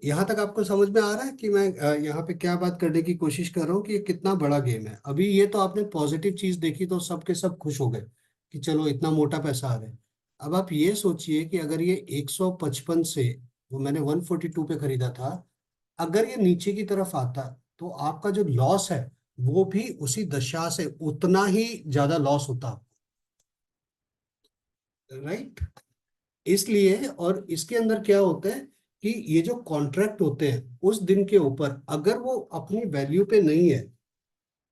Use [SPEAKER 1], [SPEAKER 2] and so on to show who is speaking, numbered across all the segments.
[SPEAKER 1] यहाँ तक आपको समझ में आ रहा है कि मैं यहाँ पे क्या बात करने की कोशिश कर रहा हूँ कि ये कितना बड़ा गेम है। अभी ये तो आपने पॉजिटिव चीज देखी तो सबके सब खुश हो गए कि चलो इतना मोटा पैसा आ रहा है। अब आप ये सोचिए कि अगर ये 155 से, वो मैंने 142 पे खरीदा था, अगर ये नीचे की तरफ आता तो आपका जो लॉस है वो भी उसी दशा से उतना ही ज्यादा लॉस होता। राइट। इसलिए, और इसके अंदर क्या होता है कि ये जो कॉन्ट्रैक्ट होते हैं उस दिन के ऊपर अगर वो अपनी वैल्यू पे नहीं है,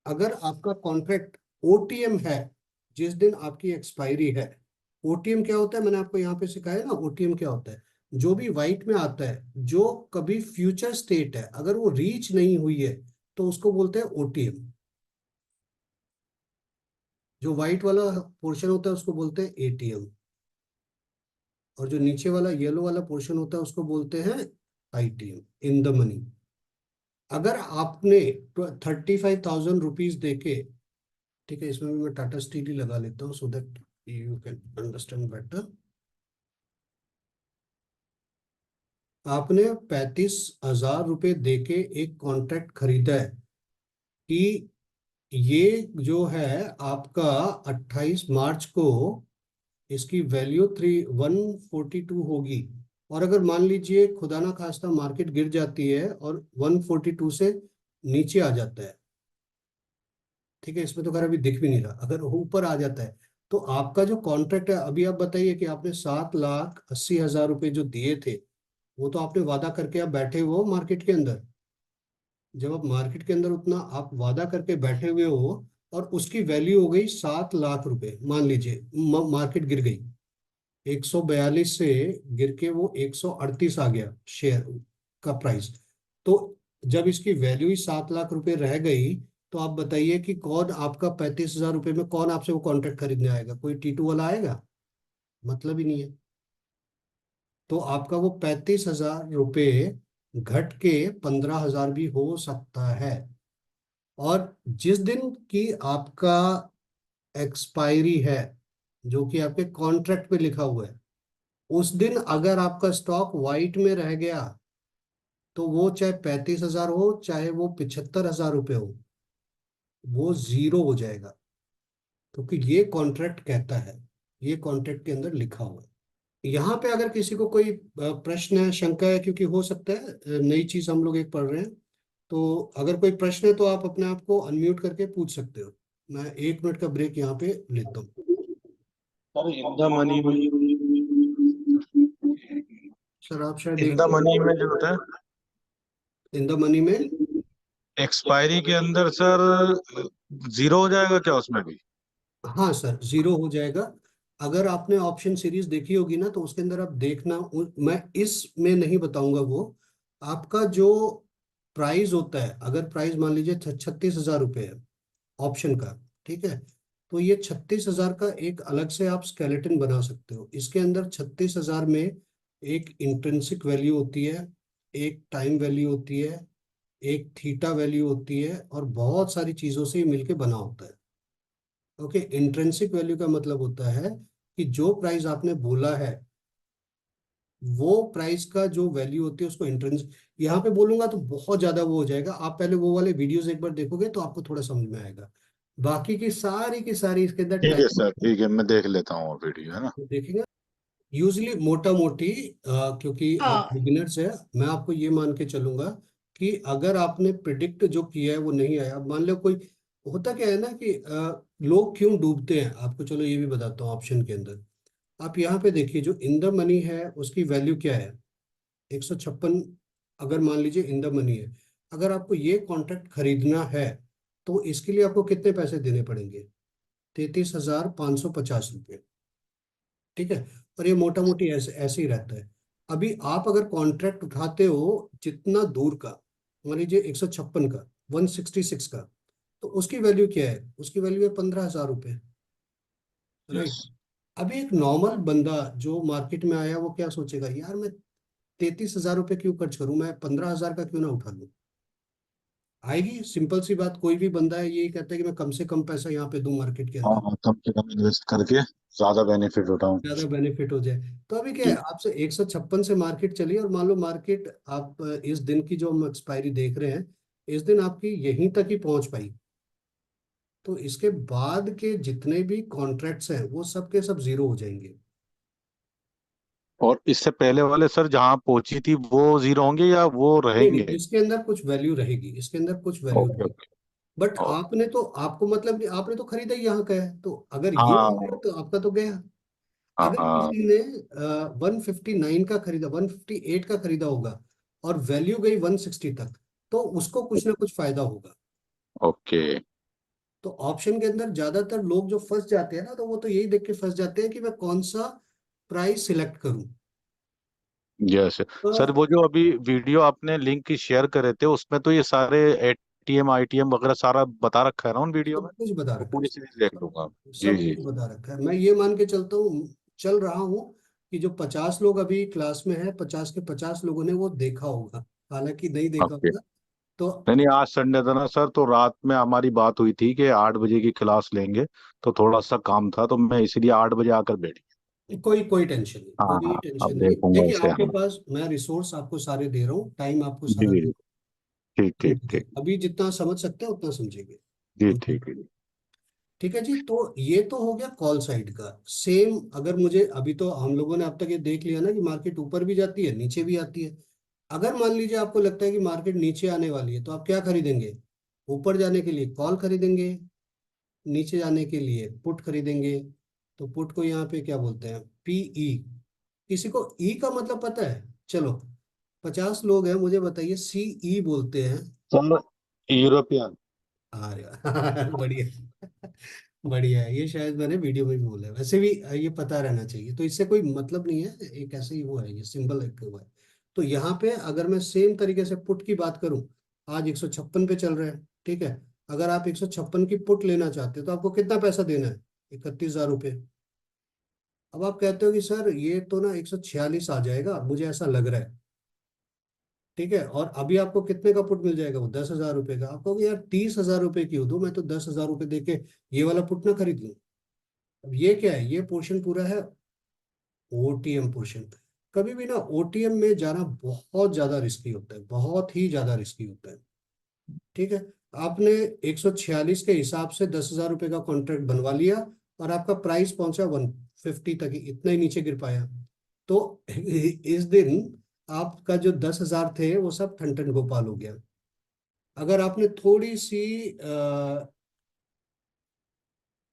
[SPEAKER 1] अगर आपका कॉन्ट्रैक्ट ओटीएम है, जिस दिन आपकी एक्सपायरी है। ओटीएम क्या होता है, मैंने आपको यहाँ पे सिखाया ना, ओटीएम क्या होता है। जो भी वाइट में आता है, जो कभी फ्यूचर स्टेट है, अगर वो रीच नहीं हुई है तो उसको बोलते हैं ओटीएम। जो व्हाइट वाला पोर्शन होता है उसको बोलते हैं एटीएम, और जो नीचे वाला येलो वाला पोर्शन होता है उसको बोलते हैं आईटीएम, इन द मनी। अगर आपने 35,000 रुपीज देके, ठीक है, इसमें भी मैं टाटा स्टील ही लगा लेता हूँ so that you can understand better. आपने 35,000 रुपये देके एक कॉन्ट्रैक्ट खरीदा है कि ये जो है आपका 28 मार्च को इसकी वैल्यू 142 होगी। और अगर मान लीजिए खुदा ना खास्ता मार्केट गिर जाती है और 142 से नीचे आ जाता है, ठीक है, इसमें तो खैर अभी दिख भी नहीं रहा, अगर ऊपर आ जाता है तो आपका जो कॉन्ट्रैक्ट है, अभी आप बताइए कि आपने 7,80,000 रुपये जो दिए थे, वो तो आपने वादा करके आप बैठे हुए हो मार्केट के अंदर। जब आप मार्केट के अंदर उतना आप वादा करके बैठे हुए हो और उसकी वैल्यू हो गई 7 लाख रुपए, मान लीजिए मार्केट गिर गई 142 से गिर के वो 138 आ गया शेयर का प्राइस। तो जब इसकी वैल्यू ही 7 लाख रुपए रह गई, तो आप बताइए कि कौन आपका 35,000 रुपये में कौन आपसे वो कॉन्ट्रैक्ट खरीदने आएगा? कोई टीटू वाला आएगा? मतलब ही नहीं है। तो आपका वो 35,000 रुपये घट के 15,000 भी हो सकता है। और जिस दिन की आपका एक्सपायरी है, जो कि आपके कॉन्ट्रैक्ट पे लिखा हुआ है, उस दिन अगर आपका स्टॉक वाइट में रह गया तो वो चाहे 35,000 हो चाहे वो 75,000 रुपये हो, वो जीरो हो जाएगा। क्योंकि ये कॉन्ट्रैक्ट कहता है, ये कॉन्ट्रैक्ट के अंदर लिखा हुआ है। यहाँ पे अगर किसी को कोई प्रश्न है, शंका है, क्योंकि हो सकता है नई चीज हम लोग एक पढ़ रहे हैं, तो अगर कोई प्रश्न है तो आप अपने आप को अनम्यूट करके पूछ सकते हो। मैं 1 मिनट का ब्रेक यहाँ पे लेता हूँ।
[SPEAKER 2] सर इन द मनी में,
[SPEAKER 1] सर आप शायद
[SPEAKER 2] इन
[SPEAKER 1] एक,
[SPEAKER 2] द मनी में जो होता है
[SPEAKER 1] इन द मनी में।
[SPEAKER 2] एक्सपायरी के अंदर सर, जीरो हो जाएगा क्या उसमें भी?
[SPEAKER 1] हाँ सर, जीरो हो जाएगा। अगर आपने ऑप्शन सीरीज देखी होगी ना तो उसके अंदर आप देखना, मैं इसमें नहीं बताऊंगा वो। आपका जो प्राइस होता है, अगर प्राइस मान लीजिए 36,000 रुपये है ऑप्शन का, ठीक है, तो ये 36,000 का एक अलग से आप स्केलेटन बना सकते हो। इसके अंदर 36,000 में एक इंट्रिंसिक वैल्यू होती है, एक टाइम वैल्यू होती है, एक थीटा वैल्यू होती है, और बहुत सारी चीजों से ये मिलके बना होता है। ओके, इंट्रिंसिक वैल्यू का मतलब होता है कि जो प्राइस आपने बोला है वो प्राइस का जो वैल्यू होती है उसको इंट्रिंस, यहाँ पे बोलूंगा तो बहुत ज्यादा वो हो जाएगा। आप पहले वो वाले वीडियोस एक बार देखोगे तो आपको थोड़ा समझ में आएगा। बाकी की सारी इसके अंदर
[SPEAKER 2] ठीक है
[SPEAKER 1] टाइम
[SPEAKER 2] सर, ठीक है, मैं देख लेता हूँ वो वीडियो, है ना।
[SPEAKER 1] देखेंगे। यूजली मोटा मोटी, क्योंकि आप
[SPEAKER 3] हाँ।
[SPEAKER 1] बिगिनर्स है, मैं आपको ये मान के चलूंगा कि अगर आपने प्रिडिक्ट जो किया है वो नहीं आया, अब मान लो कोई, होता क्या है ना कि लोग क्यों डूबते हैं आपको चलो ये भी बताता हूँ ऑप्शन के अंदर। आप यहाँ पे देखिए, जो इन द मनी है उसकी वैल्यू क्या है, 156। अगर मान लीजिए इन द मनी है, अगर आपको ये कॉन्ट्रैक्ट खरीदना है तो इसके लिए आपको कितने पैसे देने पड़ेंगे? 33,550 रुपये। ठीक है। और ये मोटा मोटी ऐसे ऐसे ही रहता है। अभी आप अगर कॉन्ट्रैक्ट उठाते हो जितना दूर का, मान लीजिए 156 का, 166 का, तो उसकी वैल्यू क्या है? उसकी वैल्यू है 15,000 रुपये।
[SPEAKER 2] यस।
[SPEAKER 1] राइट। अभी एक नॉर्मल बंदा जो मार्केट में आया वो क्या सोचेगा, यार मैं 33,000 रुपये क्यों खर्च करूं, मैं 15,000 का क्यों ना उठा लूं। आएगी। सिंपल सी बात, कोई भी बंदा है यही कहता है कि मैं कम से कम पैसा यहाँ पे दूं मार्केट के
[SPEAKER 2] हाँ
[SPEAKER 1] अंदर,
[SPEAKER 2] हाँ, कम से कम इन्वेस्ट करके ज्यादा बेनिफिट उठाऊं।
[SPEAKER 1] ज्यादा बेनिफिट हो जाए। तो अभी क्या है,
[SPEAKER 2] जी।
[SPEAKER 1] आपसे 156 से मार्केट चली और मान लो मार्केट आप इस दिन की जो हम एक्सपायरी देख रहे हैं, इस दिन आपकी यहीं तक ही पहुंच पाई, तो इसके बाद के जितने भी कॉन्ट्रैक्ट्स हैं वो सब के सब जीरो हो जाएंगे।
[SPEAKER 2] और इससे पहले वाले सर जहाँ पहुंची थी वो जीरो होंगे या वो
[SPEAKER 1] नहीं नहीं,
[SPEAKER 2] रहेंगे?
[SPEAKER 1] इसके अंदर कुछ वैल्यू रहेगी, इसके अंदर कुछ वैल्यू
[SPEAKER 2] ओके
[SPEAKER 1] रहेगी।
[SPEAKER 2] ओके।
[SPEAKER 1] But
[SPEAKER 2] okay.
[SPEAKER 1] आपने तो, आपको मतलब नहीं, आपने तो खरीदा ही यहाँ का है, तो अगर ये हो गया
[SPEAKER 2] हाँ
[SPEAKER 1] तो आपका तो गया।
[SPEAKER 2] हाँ
[SPEAKER 1] अगर
[SPEAKER 2] हाँ।
[SPEAKER 1] किसी ने 159 का खरीदा, 158 का खरीदा होगा और वैल्यू गई 160 तक, तो उसको कुछ ना कुछ फायदा होगा।
[SPEAKER 2] ओके।
[SPEAKER 1] तो ऑप्शन के अंदर ज्यादातर लोग जो फंस जाते हैं ना, तो वो तो यही देख के फंस जाते हैं कि मैं कौन सा प्राइस सिलेक्ट करूं।
[SPEAKER 2] यस।
[SPEAKER 1] तो
[SPEAKER 2] सर वो जो अभी वीडियो आपने लिंक की शेयर करे थे उसमें तो ये सारे एटीएम आईटीएम वगैरह सारा बता रखा है ना उन वीडियो
[SPEAKER 1] सब
[SPEAKER 2] में?
[SPEAKER 1] कुछ बता
[SPEAKER 2] वो
[SPEAKER 1] रखा है,
[SPEAKER 2] पूरी सीरीज देख लूंगा। जी
[SPEAKER 1] सब
[SPEAKER 2] जी।
[SPEAKER 1] कुछ बता रखा है। मैं ये मान के चलता हूँ, चल रहा हूँ कि जो 50 लोग अभी क्लास में है, 50 के 50 लोगों ने वो देखा होगा, हालांकि नहीं देखा
[SPEAKER 2] ओके।
[SPEAKER 1] होगा। तो
[SPEAKER 2] नहीं नहीं, आज संडे था ना सर, तो रात में हमारी बात हुई थी कि 8 बजे की क्लास लेंगे, तो थोड़ा सा काम था तो मैं इसीलिए 8 बजे आकर बैठ
[SPEAKER 1] कोई कोई टेंशन नहीं,
[SPEAKER 2] गया। हाँ
[SPEAKER 1] कोई
[SPEAKER 2] हाँ।
[SPEAKER 1] टेंशन
[SPEAKER 2] अब
[SPEAKER 1] नहीं।
[SPEAKER 2] देखूंगा
[SPEAKER 1] देखिए
[SPEAKER 2] इसे,
[SPEAKER 1] आपके
[SPEAKER 2] हाँ।
[SPEAKER 1] पास मैं रिसोर्स आपको सारे दे रहा हूँ, टाइम आपको
[SPEAKER 2] जी
[SPEAKER 1] सारा दे,
[SPEAKER 2] जी। ठीक
[SPEAKER 1] तो
[SPEAKER 2] ठीक
[SPEAKER 1] देखिए
[SPEAKER 2] ठीक।
[SPEAKER 1] अभी जितना समझ सकते हैं उतना समझेंगे।
[SPEAKER 2] जी
[SPEAKER 1] हम्म।
[SPEAKER 2] ठीक है जी।
[SPEAKER 1] ठीक है जी, तो ये तो हो गया कॉल साइड का। सेम अगर मुझे, अभी तो हम लोगों ने अब तक ये देख लिया ना कि मार्केट ऊपर भी जाती है नीचे भी आती है। अगर मान लीजिए आपको लगता है कि मार्केट नीचे आने वाली है, तो आप क्या खरीदेंगे? ऊपर जाने के लिए कॉल खरीदेंगे, नीचे जाने के लिए पुट खरीदेंगे। तो पुट को यहाँ पे क्या बोलते हैं? पीई। किसी को ई का मतलब पता है? चलो, 50 लोग हैं, मुझे बताइए सीई बोलते हैं।
[SPEAKER 2] Sir European.
[SPEAKER 1] अरे वाह, बढ़िया। बढ़िया है, ये शायद मैंने वीडियो में भी बोला है, वैसे भी ये पता रहना चाहिए, तो इससे कोई मतलब नहीं है, एक ऐसे ही वो है, ये सिंबल एक हुआ है। तो यहाँ पे अगर मैं सेम तरीके से पुट की बात करूं, आज 156 पे चल रहे हैं, ठीक है। अगर आप 156 की पुट लेना चाहते हो तो आपको कितना पैसा देना है? 31,000 रुपये। अब आप कहते हो कि सर ये तो ना 146 आ जाएगा, मुझे ऐसा लग रहा है, ठीक है। और अभी आपको कितने का पुट मिल जाएगा? वो 10,000 रुपये का। आप कहोगे यार 30,000 रुपये की हो दो, मैं तो 10,000 रुपये दे के ये वाला पुट ना खरीद लूं। अब ये क्या है? ये पोर्शन पूरा है ओटीएम पोर्शन। कभी भी ना ओटीएम में जाना बहुत ज्यादा रिस्की होता है, बहुत ही ज्यादा रिस्की होता है, ठीक है। आपने 146 के हिसाब से 10,000 रुपये का कॉन्ट्रैक्ट बनवा लिया और आपका प्राइस पहुंचा 150 तक ही, इतना ही नीचे गिर पाया। तो इस दिन आपका जो 10,000 थे वो सब ठन ठन गोपाल हो गया। अगर आपने थोड़ी सी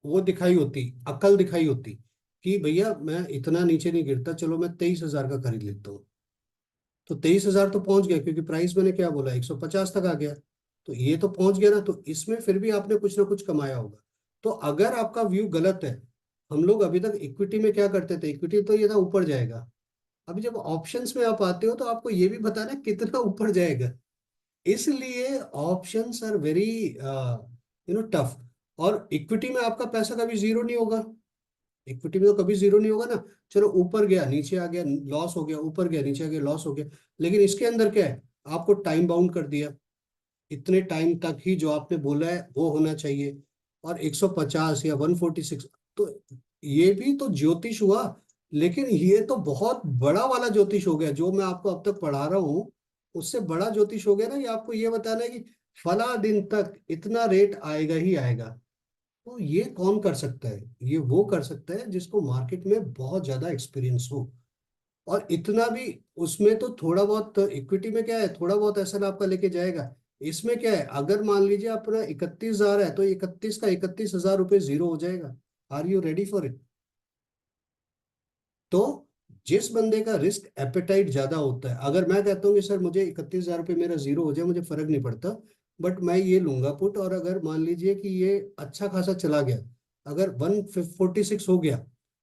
[SPEAKER 1] वो दिखाई होती, अकल दिखाई होती कि भैया मैं इतना नीचे नहीं गिरता, चलो मैं 23,000 का खरीद लेता हूँ, तो 23,000 तो पहुंच गया, क्योंकि प्राइस मैंने क्या बोला, 150 तक आ गया। तो ये तो पहुंच गया ना, तो इसमें फिर भी आपने कुछ ना कुछ कमाया होगा। तो अगर आपका व्यू गलत है, हम लोग अभी तक इक्विटी में क्या करते थे, इक्विटी तो ये था ऊपर जाएगा। अभी जब ऑप्शंस में आप आते हो तो आपको ये भी बताना है कितना ऊपर जाएगा। इसलिए ऑप्शंस आर वेरी टफ। और इक्विटी में आपका पैसा कभी जीरो नहीं होगा, इक्विटी में तो कभी जीरो नहीं होगा ना। चलो ऊपर गया नीचे आ गया लॉस हो गया, ऊपर गया नीचे आ गया लॉस हो गया। लेकिन इसके अंदर क्या है, आपको टाइम बाउंड कर दिया, इतने टाइम तक ही जो आपने बोला है वो होना चाहिए। और 150 या 146, तो ये भी तो ज्योतिष हुआ। लेकिन ये तो बहुत बड़ा वाला ज्योतिष हो गया, जो मैं आपको अब तक पढ़ा रहा हूँ उससे बड़ा ज्योतिष हो गया ना। ये आपको ये बताना है कि फला दिन तक इतना रेट आएगा ही आएगा। तो ये कौन कर सकता है? ये वो कर सकता है जिसको मार्केट में बहुत ज्यादा एक्सपीरियंस हो। और इतना भी, उसमें तो थोड़ा बहुत इक्विटी में क्या है, थोड़ा बहुत ऐसा आपका लेके जाएगा। इसमें क्या है, अगर मान लीजिए अपना 31,000 है, तो 31 का 31,000 रुपये जीरो हो जाएगा। Are you ready for it? तो जिस बंदे का रिस्क एपेटाइट ज्यादा होता है, अगर मैं कहता हूँ कि सर मुझे 31,000 रुपये मेरा जीरो हो जाए, मुझे फर्क नहीं पड़ता, बट मैं ये लूंगा पुट, और अगर मान लीजिए कि ये अच्छा खासा चला गया, अगर 146 हो गया,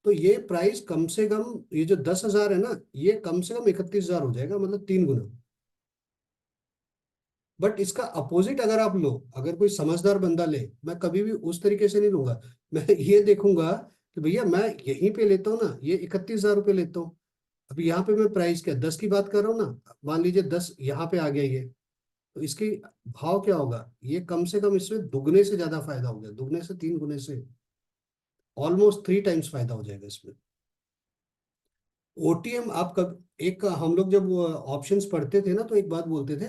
[SPEAKER 1] तो ये प्राइस कम से कम, ये जो 10,000 है ना, ये कम से कम 31,000 हो जाएगा, मतलब 3 गुना। बट इसका अपोजिट अगर आप लो, अगर कोई समझदार बंदा ले, मैं कभी भी उस तरीके से नहीं लूंगा। मैं ये देखूंगा कि भैया मैं यहीं पे लेता हूँ ना, ये 31,000 रुपये लेता हूँ। अभी यहाँ पे मैं प्राइस क्या 10 की बात कर रहा हूँ ना, मान लीजिए 10 यहाँ पे आ गया ये, तो इसकी भाव क्या होगा, ये कम से कम इसमें दुगने से ज्यादा फायदा हो गया, दुगने से 3 गुने से, ऑलमोस्ट 3 टाइम्स फायदा हो जाएगा इसमें। ओटीएम आप कब, एक हम लोग जब ऑप्शंस पढ़ते थे ना तो एक बात बोलते थे,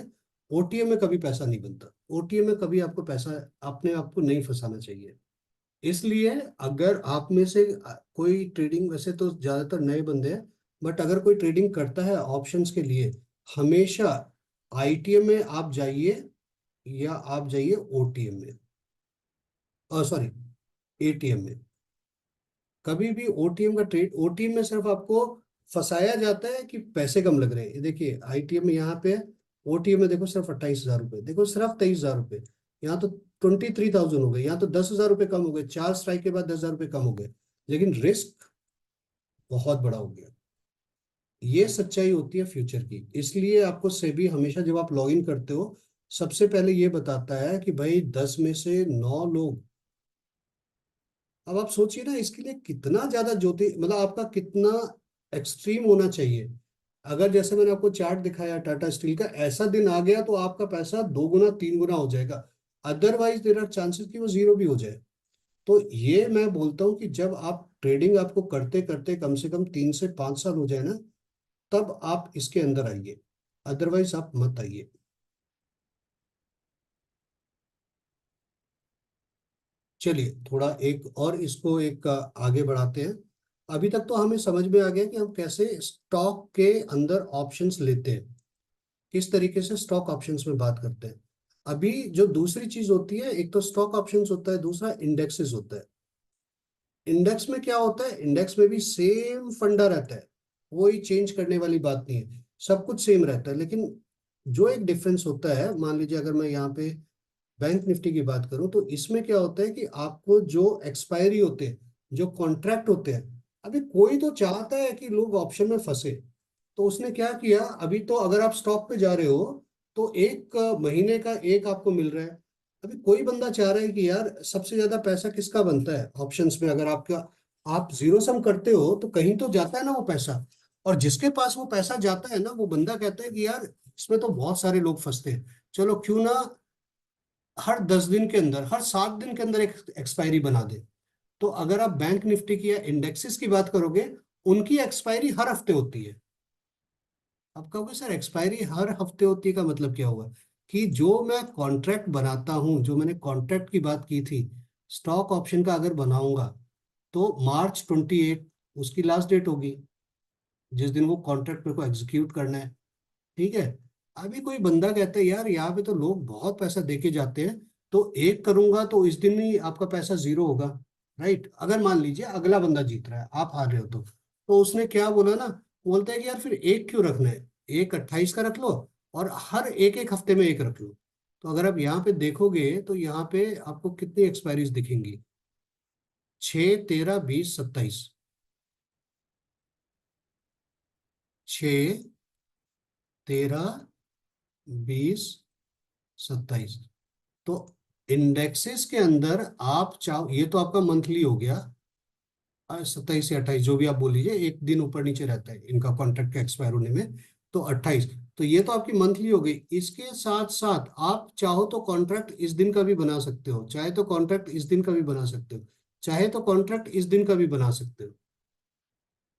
[SPEAKER 1] ओटीएम में कभी पैसा नहीं बनता, ओटीएम में कभी आपको पैसा, अपने आप को नहीं फंसाना चाहिए। इसलिए अगर आप में से कोई ट्रेडिंग, वैसे तो ज्यादातर नए बंदे हैं, बट अगर कोई ट्रेडिंग करता है ऑप्शंस के लिए, हमेशा आईटीएम में आप जाइए या आप जाइए ओटीएम में, सॉरी, एटीएम में। कभी भी ओटीएम का ट्रेड, ओटीएम में सिर्फ आपको फंसाया जाता है कि पैसे कम लग रहे हैं। ये देखिए आईटीएम में यहाँ पे, ओटीएम में देखो सिर्फ 28,000 रुपये, देखो सिर्फ 23,000 रुपये, यहाँ तो 23,000 हो गए, यहाँ तो 10,000 रुपये कम हो गए, 4 स्ट्राइक के बाद 10,000 रुपये कम हो गए, लेकिन रिस्क बहुत बड़ा हो गया। ये सच्चाई होती है फ्यूचर की। इसलिए आपको सेबी हमेशा जब आप लॉग इन करते हो, सबसे पहले ये बताता है कि भाई 10 में से 9 लोग, अब आप सोचिए ना इसके लिए कितना ज्यादा ज्योति, मतलब आपका कितना एक्सट्रीम होना चाहिए। अगर जैसे मैंने आपको चार्ट दिखाया टाटा स्टील का, ऐसा दिन आ गया तो आपका पैसा 2 गुना 3 गुना हो जाएगा, अदरवाइज देर आर चांसेस कि वो जीरो भी हो जाए। तो ये मैं बोलता हूँ कि जब आप ट्रेडिंग आपको करते करते कम से कम 3 से 5 साल हो जाए ना, तब आप इसके अंदर आइए, अदरवाइज आप मत आइए। चलिए थोड़ा एक और इसको एक आगे बढ़ाते हैं। अभी तक तो हमें समझ में आ गया कि हम कैसे स्टॉक के अंदर ऑप्शंस लेते हैं, किस तरीके से स्टॉक ऑप्शंस में बात करते हैं। अभी जो दूसरी चीज होती है, एक तो स्टॉक ऑप्शंस होता है, दूसरा इंडेक्सेस होता है। इंडेक्स में क्या होता है, इंडेक्स में भी सेम फंडा रहता है, कोई चेंज करने वाली बात नहीं है, सब कुछ सेम रहता है। लेकिन जो एक डिफरेंस होता है, मान लीजिए अगर मैं यहाँ पे बैंक निफ्टी की बात करूं, तो इसमें क्या होता है कि आपको जो एक्सपायरी होते हैं, जो कॉन्ट्रैक्ट होते हैं, अभी कोई तो चाहता है कि लोग ऑप्शन में फंसे, तो उसने क्या किया, अभी तो अगर आप स्टॉक पे जा रहे हो तो एक महीने का एक आपको मिल रहा है। अभी कोई बंदा चाह रहा है कि यार सबसे ज्यादा पैसा किसका बनता है ऑप्शंस में, अगर आपका, आप जीरो सम करते हो तो कहीं तो जाता है ना वो पैसा, और जिसके पास वो पैसा जाता है ना, वो बंदा कहता है कि यार इसमें तो बहुत सारे लोग फंसते हैं, चलो क्यों ना हर 10 दिन के अंदर, हर 7 दिन के अंदर एक एक्सपायरी बना दे। तो अगर आप बैंक निफ्टी की या इंडेक्सेस की बात करोगे, उनकी एक्सपायरी हर हफ्ते होती है। आप कहोगे सर एक्सपायरी हर हफ्ते होती है का मतलब क्या हुआ, कि जो मैं कॉन्ट्रैक्ट बनाता हूं, जो मैंने कॉन्ट्रैक्ट की बात की थी, स्टॉक ऑप्शन का अगर बनाऊंगा, तो March 28 उसकी लास्ट डेट होगी, जिस दिन वो कॉन्ट्रैक्ट मेरे को एग्जीक्यूट करना है। ठीक है। अभी कोई बंदा कहता है यार यहाँ पे तो लोग बहुत पैसा देके जाते हैं, तो एक करूंगा तो इस दिन ही आपका पैसा जीरो होगा। राइट, अगर मान लीजिए अगला बंदा जीत रहा है, आप हार रहे हो, तो उसने क्या बोला ना, बोलता है कि यार फिर एक क्यों रखना है, एक 28 का रख लो, और हर एक एक हफ्ते में एक रख लो। तो अगर आप यहाँ पे देखोगे तो यहाँ पे आपको कितनी एक्सपायरीज दिखेंगी, 6, 13, 20, 27, 6, 13, 20, 27। तो इंडेक्सेस के अंदर आप चाहो, ये तो आपका मंथली हो गया, 27 या 28 जो भी आप बोल लीजिए, एक दिन ऊपर नीचे रहता है इनका कॉन्ट्रैक्ट के एक्सपायर होने में, तो 28। तो ये तो आपकी मंथली हो गई। इसके साथ साथ आप चाहो तो कॉन्ट्रैक्ट इस दिन का भी बना सकते हो, चाहे तो कॉन्ट्रैक्ट इस दिन का भी बना सकते हो, चाहे तो कॉन्ट्रैक्ट इस दिन का भी बना सकते हो।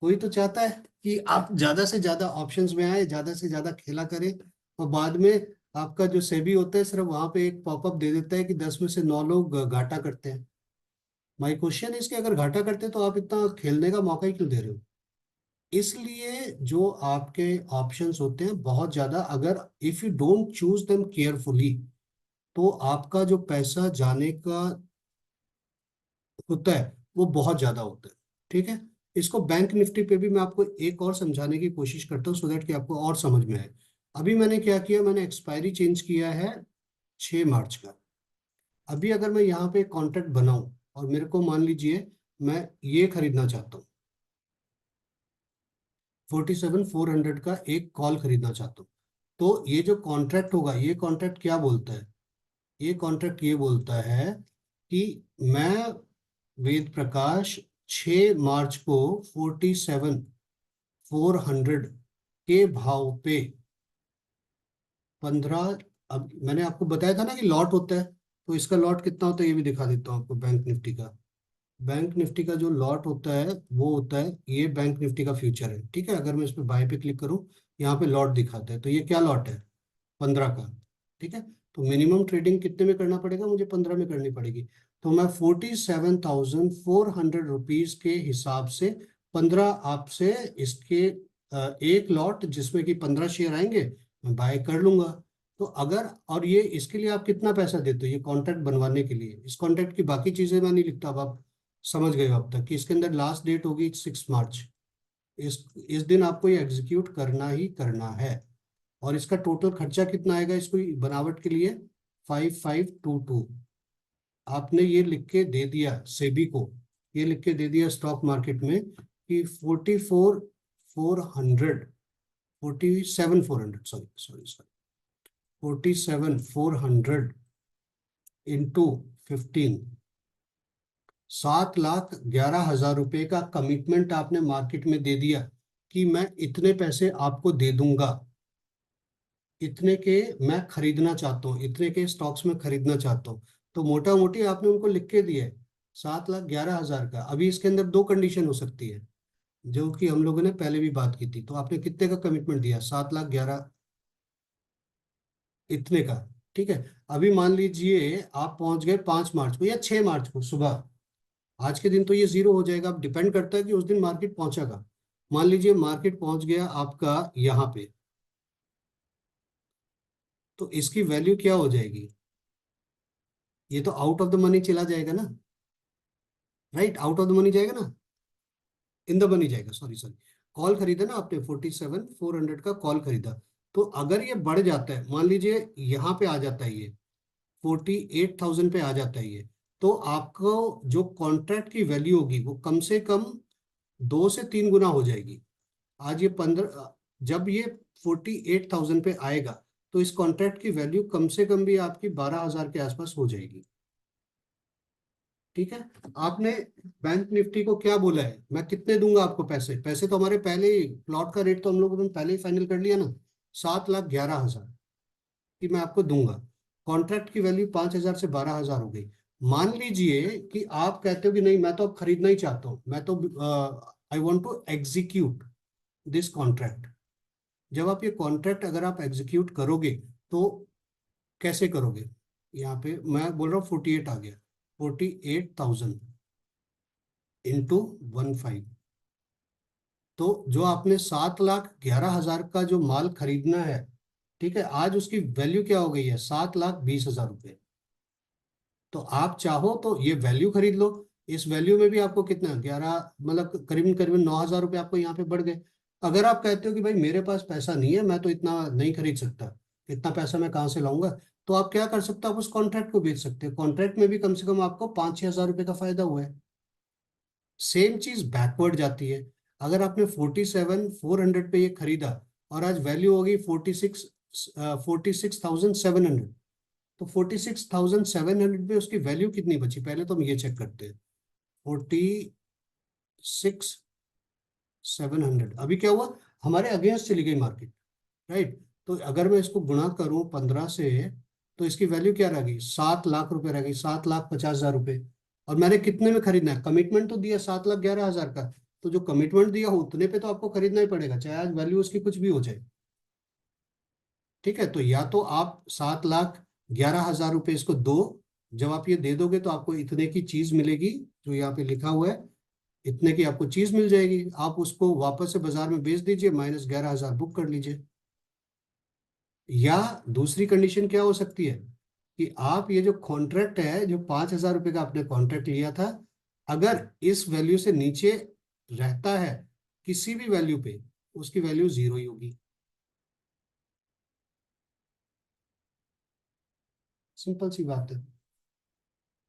[SPEAKER 1] कोई तो चाहता है कि आप ज्यादा से ज्यादा ऑप्शंस में आए, ज्यादा से ज्यादा खेला करें, और बाद में आपका जो सेबी होता है सिर्फ वहां पे एक पॉपअप दे देता है कि 10 में से 9 लोग घाटा करते हैं। माई क्वेश्चन इज कि अगर घाटा करते हैं तो आप इतना खेलने का मौका ही क्यों दे रहे हो। इसलिए जो आपके ऑप्शंस होते हैं बहुत ज्यादा, अगर if you don't choose them carefully, तो आपका जो पैसा जाने का होता है वो बहुत ज्यादा होता है। ठीक है। इसको बैंक निफ्टी पे भी मैं आपको एक और समझाने की कोशिश करता हूँ, सो दैट कि आपको और समझ में आए। अभी मैंने क्या किया, मैंने एक्सपायरी चेंज किया है 6 मार्च का। अभी अगर मैं यहाँ पे कॉन्ट्रैक्ट बनाऊं और मेरे को मान लीजिए मैं ये खरीदना चाहता हूँ, 47,400 का एक कॉल खरीदना चाहता हूँ, तो ये जो कॉन्ट्रैक्ट होगा, ये कॉन्ट्रैक्ट क्या बोलता है, ये कॉन्ट्रैक्ट ये बोलता है कि मैं वेद प्रकाश 6 मार्च को 47,400 के भाव पे 15 अब मैंने आपको बताया था ना कि लॉट होता है, तो इसका लॉट कितना होता है ये भी दिखा देता हूँ आपको बैंक निफ्टी का। बैंक निफ्टी का जो लॉट होता है वो होता है, ये बैंक निफ्टी का फ्यूचर है, ठीक है। अगर मैं इस पे बाय पे क्लिक करूँ, यहाँ पे लॉट दिखाता है, तो ये क्या लॉट है, 15 का, ठीक है। तो मिनिमम ट्रेडिंग कितने में करना पड़ेगा, मुझे 15 में करनी पड़ेगी। तो मैं 47,400 रुपीज के हिसाब से 15 आपसे इसके एक लॉट जिसमें कि 15 शेयर आएंगे, मैं बाय कर लूंगा। तो अगर, और ये इसके लिए आप कितना पैसा देते हो, ये कॉन्ट्रैक्ट बनवाने के लिए, इस कॉन्ट्रैक्ट की बाकी चीजें मैं नहीं लिखता, अब आप समझ गए हो अब तक कि इसके अंदर लास्ट डेट होगी 6 मार्च। इस दिन आपको ये एग्जीक्यूट करना ही करना है। और इसका टोटल खर्चा कितना आएगा इसको बनावट के लिए, 5522। आपने ये लिख के दे दिया सेबी को, ये लिख के दे दिया स्टॉक मार्केट में कि 44,400, 47,400, सॉरी सॉरी सॉरी, 47,400 इंटू 15, 7,11,000 रुपए का कमिटमेंट आपने मार्केट में दे दिया कि मैं इतने पैसे आपको दे दूंगा, इतने के मैं खरीदना चाहता हूँ, इतने के स्टॉक्स में खरीदना चाहता हूँ। तो मोटा मोटी आपने उनको लिख के दिया है 7,11,000 का। अभी इसके अंदर दो कंडीशन हो सकती है, जो कि हम लोगों ने पहले भी बात की थी। तो आपने कितने का कमिटमेंट दिया, 7,11,000 इतने का, ठीक है। अभी मान लीजिए आप पहुंच गए 5 मार्च को या 6 मार्च को सुबह, आज के दिन तो ये जीरो हो जाएगा, अब डिपेंड करता है कि उस दिन मार्केट पहुंचेगा। मान लीजिए मार्केट पहुंच गया आपका यहाँ पे, तो इसकी वैल्यू क्या हो जाएगी, ये तो आउट ऑफ द मनी चला जाएगा ना, right, out of the money जाएगा ना, इन द मनी जाएगा, सॉरी सॉरी। कॉल खरीदा ना आपने, 47,400 का कॉल खरीदा। तो अगर ये बढ़ जाता है, मान लीजिए यहाँ पे आ जाता है ये 48,000 पे आ जाता है ये, तो आपको जो कॉन्ट्रैक्ट की वैल्यू होगी वो कम से कम 2 से 3 गुना हो जाएगी। आज ये 15, जब ये 48,000 पे आएगा, तो इस कॉन्ट्रैक्ट की वैल्यू कम से कम भी आपकी 12,000 के आसपास हो जाएगी, ठीक है। आपने बैंक निफ्टी को क्या बोला है, मैं कितने दूंगा आपको पैसे, पैसे तो हमारे पहले ही, प्लॉट का रेट तो हम लोगों ने पहले ही फाइनल कर लिया ना, 7,11,000 कि मैं आपको दूंगा। कॉन्ट्रैक्ट की वैल्यू 5,000 से 12,000 हो गई। मान लीजिए कि आप कहते हो कि नहीं मैं तो अब खरीदना ही चाहता हूँ, मैं तो I want to execute this contract. जब आप ये कॉन्ट्रैक्ट अगर आप एग्जीक्यूट करोगे, तो कैसे करोगे, यहाँ पे मैं बोल रहा हूँ 48 आ गया, 48,000 इंटू 15। तो जो आपने 7,11,000 का जो माल खरीदना है, ठीक है, आज उसकी वैल्यू क्या हो गई है, 7,20,000 रुपये। तो आप चाहो तो ये वैल्यू खरीद लो, इस वैल्यू में भी आपको कितना, 11, मतलब करीबन करीबन 9,000 रुपये आपको यहाँ पे बढ़ गए। अगर आप कहते हो कि भाई मेरे पास पैसा नहीं है, मैं तो इतना नहीं खरीद सकता, इतना पैसा मैं कहाँ से लाऊंगा, तो आप क्या कर सकते हो, आप उस कॉन्ट्रैक्ट को बेच सकते हो। कॉन्ट्रैक्ट में भी कम से कम आपको 5-6 हजार रुपये का फायदा हुआ है। सेम चीज बैकवर्ड जाती है। अगर आपने 47,400 पे ये खरीदा और आज वैल्यू होगी 46,700, तो 46,700 में उसकी वैल्यू कितनी बची, पहले तो हम ये चेक करते हैं। 46,700 अभी क्या हुआ, हमारे अगेंस्ट चली गई मार्केट, राइट। तो अगर मैं इसको गुणा करूं 15 से, तो इसकी वैल्यू क्या रहेगी, 7 लाख रुपए रहेगी, 7,50,000 रुपए। और मैंने कितने में खरीदना है, कमिटमेंट तो दिया 7,11,000 का, तो जो कमिटमेंट दिया हो उतने पे तो आपको खरीदना ही पड़ेगा, चाहे आज वैल्यू उसकी कुछ भी हो जाए, ठीक है। तो या तो आप 7,11,000 रुपये इसको दो, जब आप ये दे दोगे तो आपको इतने की चीज मिलेगी, जो यहाँ पे लिखा हुआ है, इतने की आपको चीज मिल जाएगी, आप उसको वापस से बाजार में बेच दीजिए, -11,000 बुक कर लीजिए। या दूसरी कंडीशन क्या हो सकती है कि आप ये जो कॉन्ट्रैक्ट है, जो 5,000 रुपये का आपने कॉन्ट्रैक्ट लिया था, अगर इस वैल्यू से नीचे रहता है किसी भी वैल्यू पे, उसकी वैल्यू जीरो ही होगी। सिंपल सी बात है।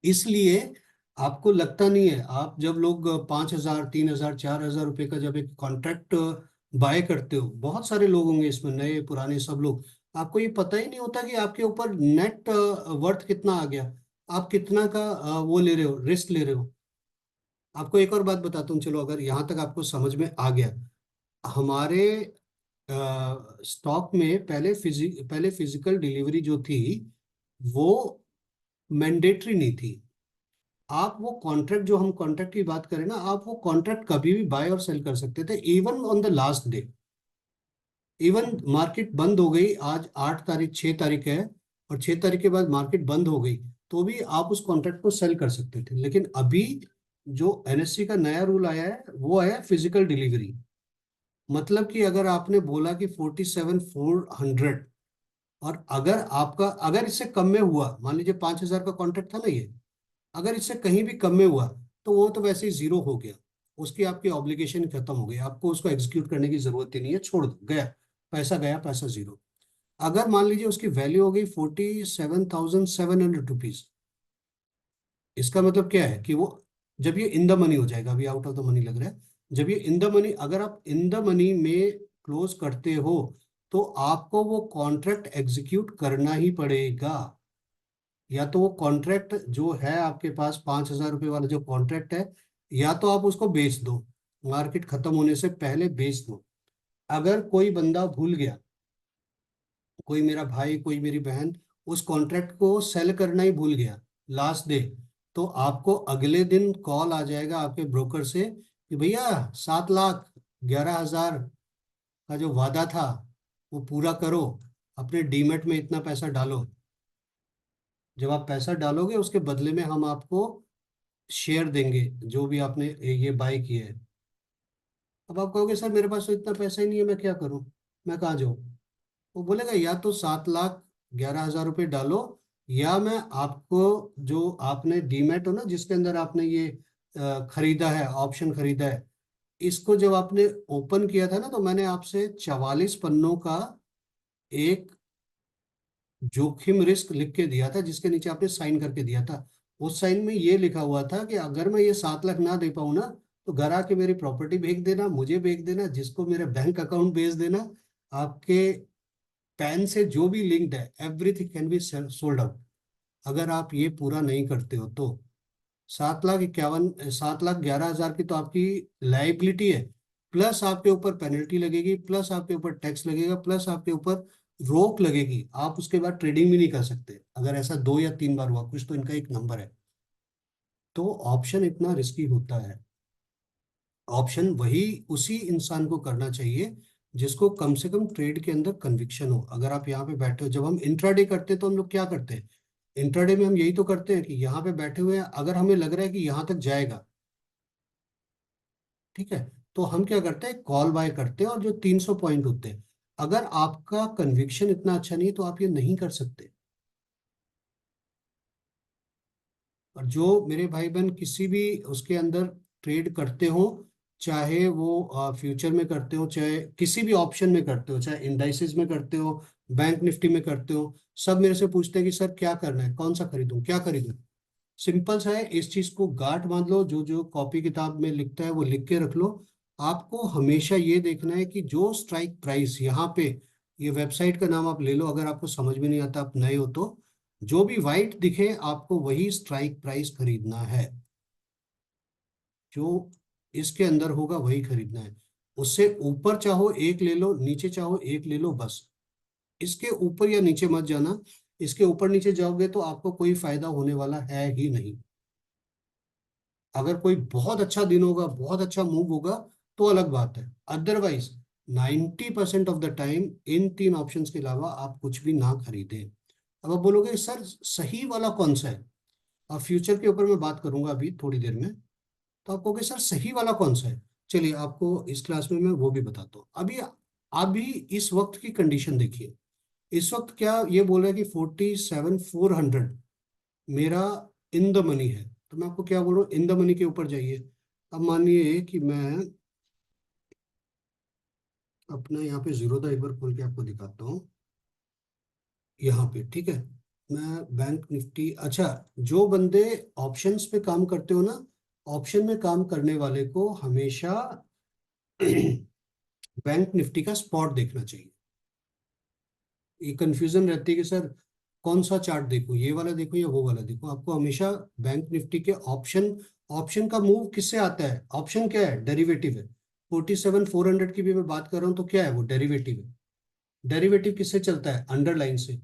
[SPEAKER 1] इसलिए आपको लगता नहीं है, आप जब लोग 5,000, 3,000, 4,000 रुपये का जब एक कॉन्ट्रैक्ट बाय करते हो, बहुत सारे लोग होंगे इसमें, नए पुराने सब लोग, आपको ये पता ही नहीं होता कि आपके ऊपर नेट वर्थ कितना आ गया, आप कितना का वो ले रहे हो, रिस्क ले रहे हो। आपको एक और बात बताता हूँ, चलो अगर यहाँ तक आपको समझ में आ गया, हमारे स्टॉक में पहले फिजिकल डिलीवरी जो थी वो मैंडेटरी नहीं थी। आप वो कॉन्ट्रैक्ट, जो हम कॉन्ट्रैक्ट की बात करें ना, आप वो कॉन्ट्रैक्ट कभी भी बाय और सेल कर सकते थे, even on the last day. Even market बंद हो गई, आज 8 तारीख, 6 तारीख है, और 6 तारीख के बाद मार्केट बंद हो गई, तो भी आप उस कॉन्ट्रैक्ट को सेल कर सकते थे। लेकिन अभी जो एनएससी का नया रूल आया है वो आया है फिजिकल डिलीवरी। मतलब कि अगर आपने बोला कि 47,400, और अगर इससे कम में हुआ, मान लीजिए 5,000 का कॉन्ट्रैक्ट था ना ये, अगर इससे कहीं भी कम में हुआ तो वो तो वैसे ही जीरो हो गया। उसकी आपकी ऑब्लिगेशन खत्म हो गई, आपको उसको एग्जीक्यूट करने की जरूरत ही नहीं है, छोड़ दो, गया पैसा जीरो। अगर मान लीजिए उसकी वैल्यू हो गई 47,700 रुपीज, इसका मतलब क्या है कि वो, जब ये इन द मनी हो जाएगा, अभी आउट ऑफ द मनी लग रहा है, जब ये इन द मनी, अगर आप इन द मनी में क्लोज करते हो तो आपको वो कॉन्ट्रैक्ट एग्जीक्यूट करना ही पड़ेगा। या तो वो कॉन्ट्रैक्ट जो है आपके पास 5,000 रुपये वाला जो कॉन्ट्रैक्ट है, या तो आप उसको बेच दो, मार्केट खत्म होने से पहले बेच दो। अगर कोई बंदा भूल गया, कोई मेरा भाई, कोई मेरी बहन उस कॉन्ट्रैक्ट को सेल करना ही भूल गया लास्ट डे, तो आपको अगले दिन कॉल आ जाएगा आपके ब्रोकर से कि भैया 7,11,000 का जो वादा था वो पूरा करो, अपने डीमेट में इतना पैसा डालो। जब आप पैसा डालोगे उसके बदले में हम आपको शेयर देंगे, जो भी आपने ये बाय किए है। अब आप कहोगे सर मेरे पास तो इतना पैसा ही नहीं है, मैं क्या करूं, मैं कहाँ जाऊं? वो बोलेगा या तो 7,11,000 रुपये डालो, या मैं आपको, जो आपने डीमैट हो ना जिसके अंदर आपने ये खरीदा है, ऑप्शन खरीदा है, इसको जब आपने ओपन किया था ना, तो मैंने आपसे 44 पन्नों का एक जोखिम रिस्क लिख के दिया था, जिसके नीचे आपने साइन करके दिया था। उस साइन में ये लिखा हुआ था कि अगर मैं ये 7 लाख ना दे पाऊँ ना, तो घर आके मेरी प्रॉपर्टी बेच देना, मुझे बेच देना, जिसको मेरा बैंक अकाउंट भेज देना, आपके पैन से जो भी लिंक्ड है everything can be sold out. अगर आप ये पूरा नहीं करते हो तो 7,11,000 की तो आपकी लाइबिलिटी है, प्लस आपके ऊपर पेनल्टी लगेगी, प्लस आपके ऊपर टैक्स लगेगा, प्लस आपके ऊपर रोक लगेगी, आप उसके बाद ट्रेडिंग भी नहीं कर सकते। अगर ऐसा 2 या 3 बार हुआ, कुछ तो इनका एक नंबर है। तो ऑप्शन इतना रिस्की होता है। ऑप्शन वही उसी इंसान को करना चाहिए जिसको कम से कम ट्रेड के अंदर कन्विक्शन हो। अगर आप यहाँ पे बैठे हो, जब हम इंट्राडे करते हैं तो हम लोग क्या करते हैं, इंट्राडे में हम यही तो करते हैं कि यहाँ पे बैठे हुए हैं, अगर हमें लग रहा है कि यहाँ तक जाएगा, ठीक है, तो हम क्या करते हैं, कॉल बाय करते हैं, और जो 300 पॉइंट होते हैं, अगर आपका कन्विक्शन इतना अच्छा नहीं है तो आप ये नहीं कर सकते। और जो मेरे भाई बहन किसी भी उसके अंदर ट्रेड करते हो, चाहे वो फ्यूचर में करते हो, चाहे किसी भी ऑप्शन में करते हो, चाहे इंडाइसिस में करते हो, बैंक निफ्टी में करते हो, सब मेरे से पूछते हैं कि सर क्या करना है, कौन सा खरीदूं, क्या खरीदूं। सिंपल सा है, इस चीज को गांठ बांध लो, जो जो कॉपी किताब में लिखता है वो लिख के रख लो। आपको हमेशा ये देखना है कि जो स्ट्राइक प्राइस यहाँ पे, ये वेबसाइट का नाम आप ले लो, अगर आपको समझ में नहीं आता, आप नए हो तो, जो भी वाइट दिखे आपको वही स्ट्राइक प्राइस खरीदना है, जो इसके अंदर होगा वही खरीदना है। उससे ऊपर चाहो एक ले लो, नीचे चाहो एक ले लो, बस इसके ऊपर या नीचे मत जाना। इसके ऊपर नीचे जाओगे तो आपको कोई फायदा होने वाला है ही नहीं। अगर कोई बहुत अच्छा दिन होगा, बहुत अच्छा मूव होगा, तो अलग बात है, otherwise 90% of the time in 3 options के अलावा आप कुछ भी ना खरीदें। अब आप बोलोगे सर सही वाला कौन सा है, और फ्यूचर के ऊपर मैं बात करूंगा अभी थोड़ी देर में, तो आप कहोगे सर सही वाला कौन सा है। चलिए आपको इस क्लास में मैं वो भी बताता हूँ। अभी अभी इस वक्त की कंडीशन देखिए, इस वक्त क्या ये बोल रहा है कि 47,400 मेरा इन द मनी है, तो मैं आपको क्या बोल रहा हूँ, इन द मनी के ऊपर जाइए। अब मानिए कि मैं अपना यहाँ पे जीरो दा एक बार खोल के आपको दिखाता हूँ, यहाँ पे, ठीक है। मैं बैंक निफ्टी, अच्छा, जो बंदे ऑप्शंस पे काम करते हो ना, ऑप्शन में काम करने वाले को हमेशा बैंक निफ्टी का स्पॉट देखना चाहिए। ये कंफ्यूजन रहती है कि सर कौन सा चार्ट देखूं, ये वाला देखूं या वो वाला देखूं। आपको हमेशा बैंक निफ्टी के ऑप्शन, ऑप्शन का मूव किससे आता है, ऑप्शन क्या है, डेरिवेटिव है। 47,400 की भी मैं बात कर रहा हूँ तो क्या है वो, डेरिवेटिव है। डेरिवेटिव किससे चलता है, अंडरलाइन से।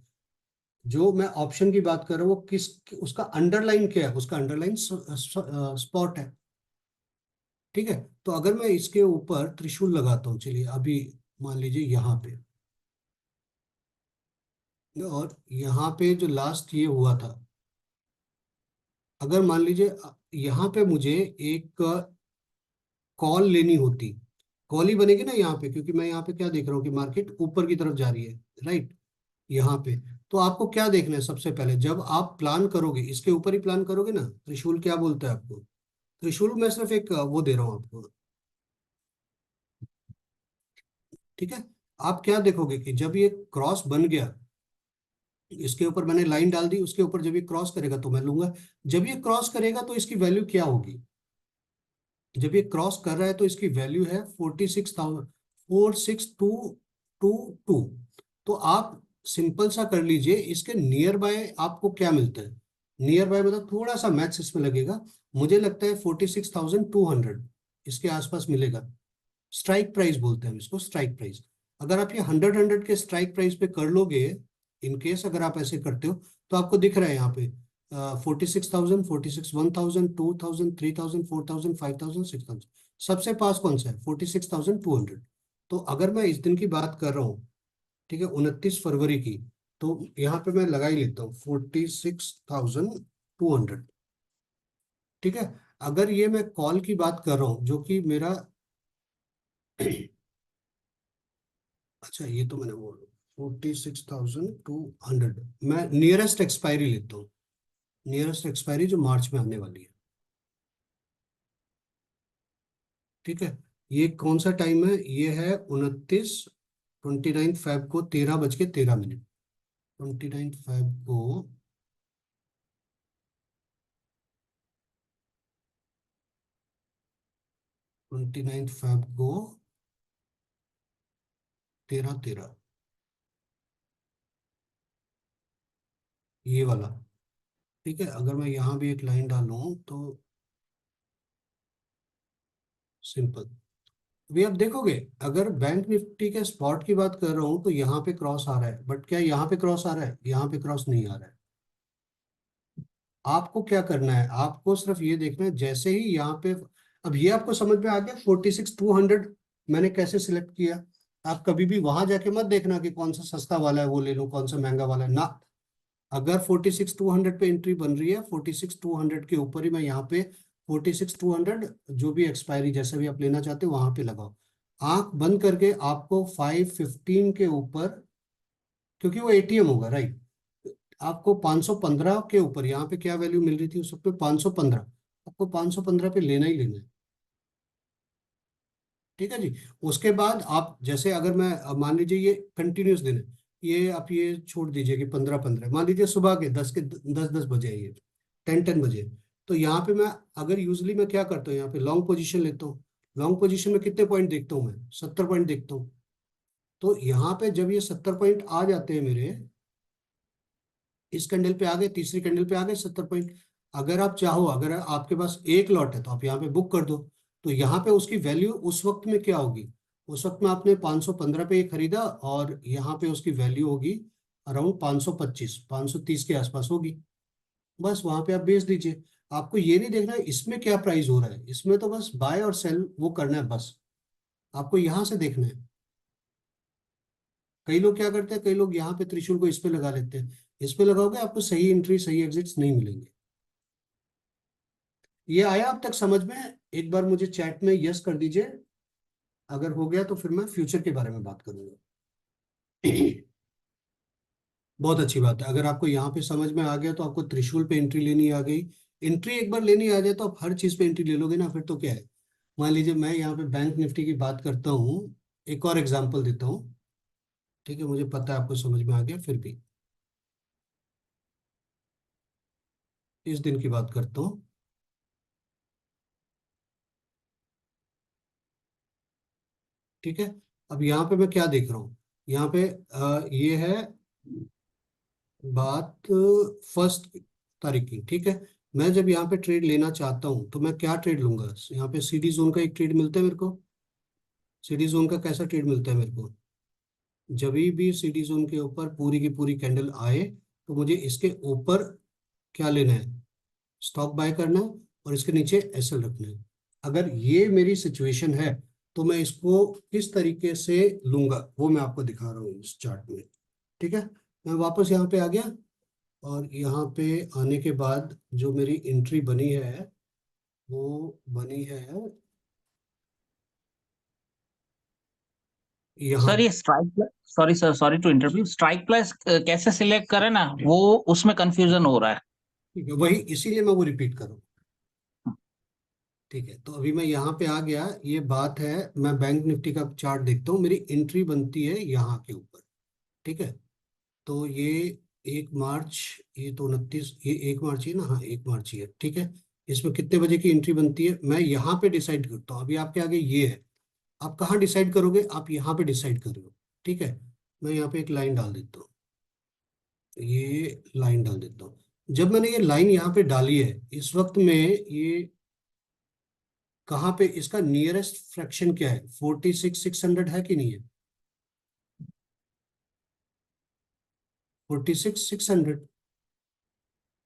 [SPEAKER 1] जो मैं ऑप्शन की बात कर रहा हूँ वो किस, उसका अंडरलाइन क्या है, उसका अंडरलाइन स्पॉट है। ठीक है। तो अगर मैं इसके ऊपर त्रिशूल लगाता हूँ, चलिए अभी मान लीजिए यहाँ पे, और यहाँ पे जो लास्ट ये हुआ था, अगर मान लीजिए यहाँ पे मुझे एक कॉल लेनी होती, कॉल ही बनेगी ना यहाँ पे, क्योंकि मैं यहाँ पे क्या देख रहा हूँ कि मार्केट ऊपर की तरफ जा रही है, राइट, यहाँ पे। तो आपको क्या देखना है सबसे पहले, जब आप प्लान करोगे इसके ऊपर ही प्लान करोगे ना, त्रिशूल क्या बोलता है आपको, त्रिशूल मैं सिर्फ एक वो दे रहा हूँ आपको, ठीक है। आप क्या देखोगे कि जब ये क्रॉस बन गया, इसके ऊपर मैंने लाइन डाल दी, उसके ऊपर जब ये क्रॉस करेगा तो मैं लूंगा। जब ये क्रॉस करेगा तो इसकी वैल्यू क्या होगी, जब ये क्रॉस कर रहा है तो इसकी वैल्यू है 46,000, 46,222। तो आप सिंपल सा कर लीजिए, इसके नियर बाय आपको क्या मिलता है, नियर बाय मतलब थोड़ा सा मैथ्स इसमें लगेगा, मुझे लगता है 46,200 इसके आसपास मिलेगा। स्ट्राइक प्राइस बोलते हैं हम इसको, स्ट्राइक प्राइस। अगर आप ये 100 के स्ट्राइक प्राइस पे कर लोगे, इन केस अगर आप ऐसे करते हो, तो आपको दिख रहा है यहाँ पे 46,000, 46, 1,000, 2,000, 3,000, 4,000, 5,000, 6,000। सबसे पास कौन सा है, 46,200। तो अगर मैं इस दिन की बात कर रहा हूँ, ठीक है, 29 फरवरी की, तो यहाँ पे मैं लगा ही लेता हूँ 46,200। ठीक है। अगर ये मैं कॉल की बात कर रहा हूँ जो कि मेरा अच्छा ये तो मैंने बोल, 46,200, मैं नियरेस्ट एक्सपायरी लेता हूँ, नियरेस्ट एक्सपायरी जो मार्च में आने वाली है। ठीक है। ये कौन सा टाइम है, ये है 29 को 13:13। 29 को 29 को 13:13, ये वाला। ठीक है। अगर मैं यहाँ भी एक लाइन डालूं तो सिंपल, अभी आप देखोगे, अगर बैंक निफ्टी के स्पॉट की बात कर रहा हूँ तो यहाँ पे क्रॉस आ रहा है, बट क्या यहाँ पे क्रॉस आ रहा है, यहाँ पे क्रॉस नहीं आ रहा है। आपको क्या करना है, आपको सिर्फ ये देखना है, जैसे ही यहाँ पे, अब ये आपको समझ में आ गया 46,200 मैंने कैसे सिलेक्ट किया। आप कभी भी वहां जाके मत देखना कि कौन सा सस्ता वाला है वो ले लो, कौन सा महंगा वाला है ना। अगर 46,200 पे एंट्री बन रही है, 46,200 के ऊपर ही मैं यहाँ पे 46,200 जो भी एक्सपायरी जैसे भी आप लेना चाहते हो वहां पे लगाओ। आंख बंद करके आपको 515 के ऊपर, क्योंकि वो एटीएम होगा, राइट, आपको 515 के ऊपर, यहाँ पे क्या वैल्यू मिल रही थी उस वक्त पे, 515, आपको 515 पे लेना ही लेना है। ठीक है जी। उसके बाद आप जैसे, अगर मैं मान लीजिए ये कंटिन्यूस दिन है, ये आप ये छोड़ दीजिए कि 15-15, मान लीजिए सुबह के 10 10 बजे है ये, 10 10 बजे। तो यहाँ पे मैं, अगर यूजली मैं क्या करता हूँ, यहाँ पे लॉन्ग पोजीशन लेता हूँ। लॉन्ग पोजीशन में कितने पॉइंट देखता हूँ मैं, 70 पॉइंट देखता हूँ। तो यहाँ पे जब ये 70 पॉइंट आ जाते हैं मेरे, इस कैंडल पे आ गए, तीसरी कैंडल पे आ गए 70 पॉइंट, अगर आप चाहो, अगर आपके पास एक लॉट है तो आप यहाँ पे बुक कर दो। तो यहाँ पे उसकी वैल्यू उस वक्त में क्या होगी, उस वक्त में आपने 515 पे ये खरीदा, और यहाँ पे उसकी वैल्यू होगी अराउंड 525, 530 के आसपास होगी। बस वहां पे आप बेच दीजिए। आपको ये नहीं देखना है इसमें क्या प्राइस हो रहा है, इसमें तो बस बाय और सेल वो करना है बस, आपको यहाँ से देखना है। कई लोग क्या करते हैं, कई लोग यहाँ पे त्रिशूल को इस पे लगा लेते हैं, इस पे लगाओगे आपको सही एंट्री सही एग्जिट्स नहीं मिलेंगे। ये आया अब तक समझ में, एक बार मुझे चैट में यस कर दीजिए, अगर हो गया तो फिर मैं फ्यूचर के बारे में बात करूंगा। बहुत अच्छी बात है, अगर आपको यहाँ पे समझ में आ गया तो आपको त्रिशूल पे एंट्री लेनी आ गई। एंट्री एक बार लेनी आ जाए तो आप हर चीज पे एंट्री ले लोगे ना, फिर तो क्या है। मान लीजिए मैं यहाँ पे बैंक निफ्टी की बात करता हूँ, एक और एग्जांपल देता हूँ। ठीक है, मुझे पता है आपको समझ में आ गया, फिर भी इस दिन की बात करता हूँ। ठीक है। अब यहाँ पे मैं क्या देख रहा हूँ, यहाँ पे ये है बात 1 तारीख की। ठीक है। मैं जब यहाँ पे ट्रेड लेना चाहता हूँ तो मैं क्या ट्रेड लूंगा, यहाँ पे सीडी जोन का एक ट्रेड मिलता है मेरे को, सीडी जोन का कैसा ट्रेड मिलता है मेरे को? जब भी सीडी जोन के ऊपर पूरी की पूरी कैंडल आए तो मुझे इसके ऊपर क्या लेना है, स्टॉक बाय करना है, और इसके नीचे एसएल रखना है। अगर ये मेरी सिचुएशन है तो मैं इसको किस तरीके से लूंगा वो मैं आपको दिखा रहा हूँ इस चार्ट में। ठीक है, मैं वापस यहाँ पे आ गया, और यहाँ पे आने के बाद जो मेरी एंट्री बनी है वो बनी है यहाँ।
[SPEAKER 3] सर ये strike, sorry sir, sorry to interview, strike price कैसे सिलेक्ट करें ना, वो उसमें कंफ्यूजन हो रहा है।
[SPEAKER 1] ठीक है, वही इसीलिए मैं वो रिपीट करूँ। ठीक है, तो अभी मैं यहाँ पे आ गया, ये बात है, मैं बैंक निफ्टी का चार्ट देखता हूँ, मेरी एंट्री बनती है यहाँ के ऊपर। ठीक है, तो ये 1 मार्च, ये तो 29, ये 1 मार्च ही ना, हाँ 1 मार्च ही है। ठीक है, इसमें कितने बजे की एंट्री बनती है मैं यहाँ पे डिसाइड करता हूँ। अभी आपके आगे ये है, आप कहाँ डिसाइड करोगे, आप यहाँ पे डिसाइड कर रहे हो। ठीक है, मैं यहाँ पे एक लाइन डाल देता हूँ, ये लाइन डाल देता हूँ। जब मैंने ये लाइन यहाँ पे डाली है, इस वक्त में ये कहाँ पे, इसका नियरेस्ट फ्रैक्शन क्या है, 46,600 है कि नहीं है? 46,600।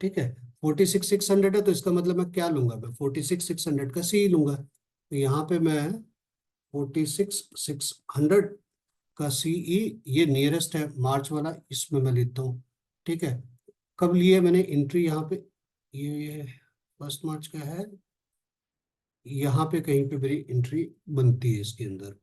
[SPEAKER 1] ठीक है, 46,600 है, तो इसका मतलब मैं क्या लूंगा, मैं 46,600 का सी लूंगा। तो यहाँ पे मैं 46,600 का सीई, ये नियरेस्ट है मार्च वाला, इसमें मैं लेता हूँ। ठीक है, कब लिए मैंने एंट्री यहाँ पे, ये 1 मार्च का है, यहाँ पे कहीं पे मेरी एंट्री बनती है इसके अंदर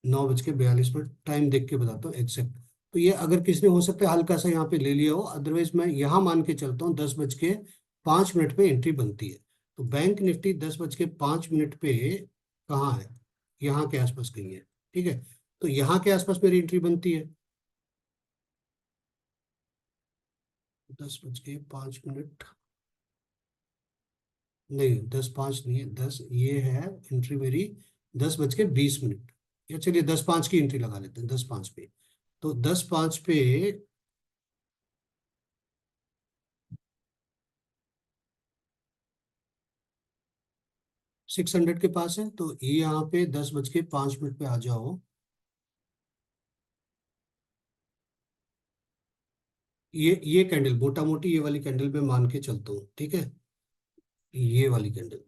[SPEAKER 1] 9:42, टाइम देख के बताता हूँ एग्जैक्ट। तो ये अगर किसी ने हो सकता है हल्का सा यहाँ पे ले लिया हो, अदरवाइज मैं यहाँ मान के चलता हूँ 10:05 पे एंट्री बनती है। तो बैंक निफ्टी 10:05 पे कहाँ है, यहाँ के आसपास कहीं है। ठीक है, तो यहाँ के आसपास मेरी एंट्री बनती है 10:05, नहीं 10:05 नहीं है, 10 ये है एंट्री मेरी, 10:20। या चलिए 10:05 की एंट्री लगा लेते हैं, 10:05 पे। तो 10:05 पे 600 के पास है, तो ये यहाँ पे 10:05 पे आ जाओ। ये कैंडल मोटा मोटी, ये वाली कैंडल पे मान के चलता हूँ। ठीक है, ये वाली कैंडल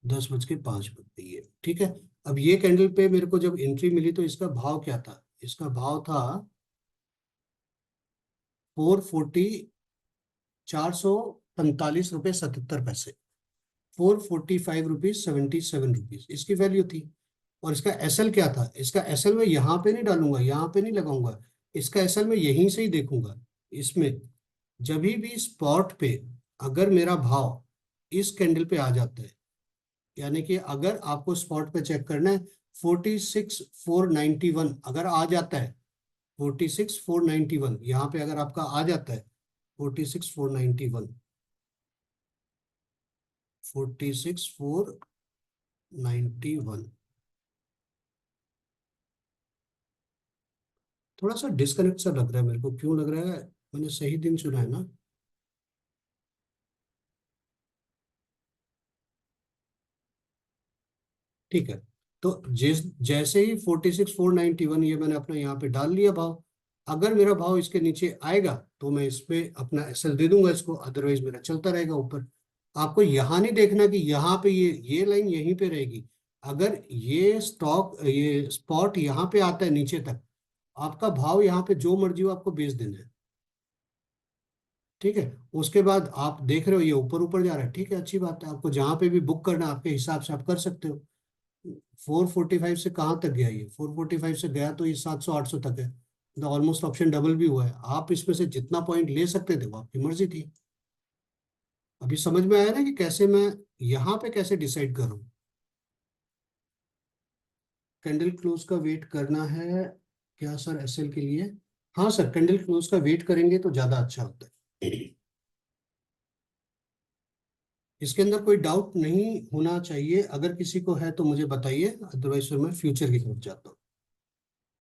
[SPEAKER 1] 10:05 पे ये। ठीक है, अब ये कैंडल पे मेरे को जब एंट्री मिली तो इसका भाव क्या था, इसका भाव था 440, 445 रुपये 77 पैसे, 445 रुपीज 77 रुपीज इसकी वैल्यू थी। और इसका एसएल क्या था, इसका एसएल मैं यहाँ पे नहीं डालूंगा, यहाँ पे नहीं लगाऊंगा, इसका एसएल मैं यहीं से ही देखूंगा। इसमें जब भी स्पॉट पे अगर मेरा भाव इस कैंडल पे आ जाता है, यानी कि अगर आपको स्पॉट पे चेक करना है 46,491 अगर आ जाता है, 46,491 यहाँ पे अगर आपका आ जाता है, 46,491, 46,491, थोड़ा सा डिस्कनेक्ट सा लग रहा है मेरे को, क्यों लग रहा है, मैंने सही दिन सुना है ना? ठीक है, तो जैसे ही 46,491 ये मैंने अपना यहाँ पे डाल लिया भाव, अगर मेरा भाव इसके नीचे आएगा तो मैं इस पे अपना एसएल दे दूंगा इसको, अदरवाइज मेरा चलता रहेगा ऊपर। आपको यहाँ नहीं देखना कि यहाँ पे ये लाइन यहीं पे रहेगी। अगर ये स्पॉट यहाँ पे आता है नीचे तक, आपका भाव यहाँ पे जो मर्जी हो आपको बेच देना है। ठीक है, उसके बाद आप देख रहे हो ये ऊपर ऊपर जा रहा है, ठीक है, अच्छी बात है, आपको जहां पे भी बुक करना है आपके हिसाब से आप कर सकते हो। 445 से कहाँ तक गया, ये 445 से गया तो ये 700 800 तक है, तो ऑलमोस्ट ऑप्शन डबल भी हुआ है। आप इसमें से जितना पॉइंट ले सकते थे वो आपकी मर्जी थी। अभी समझ में आया ना कि कैसे मैं यहाँ पे कैसे डिसाइड करूँ। कैंडल क्लोज का वेट करना है क्या सर एसएल के लिए? हाँ सर, कैंडल क्लोज का वेट करेंगे तो ज्यादा अच्छा होता है। इसके अंदर कोई डाउट नहीं होना चाहिए, अगर किसी को है तो मुझे बताइए, अदरवाइज फिर मैं फ्यूचर की तरफ जाता हूँ।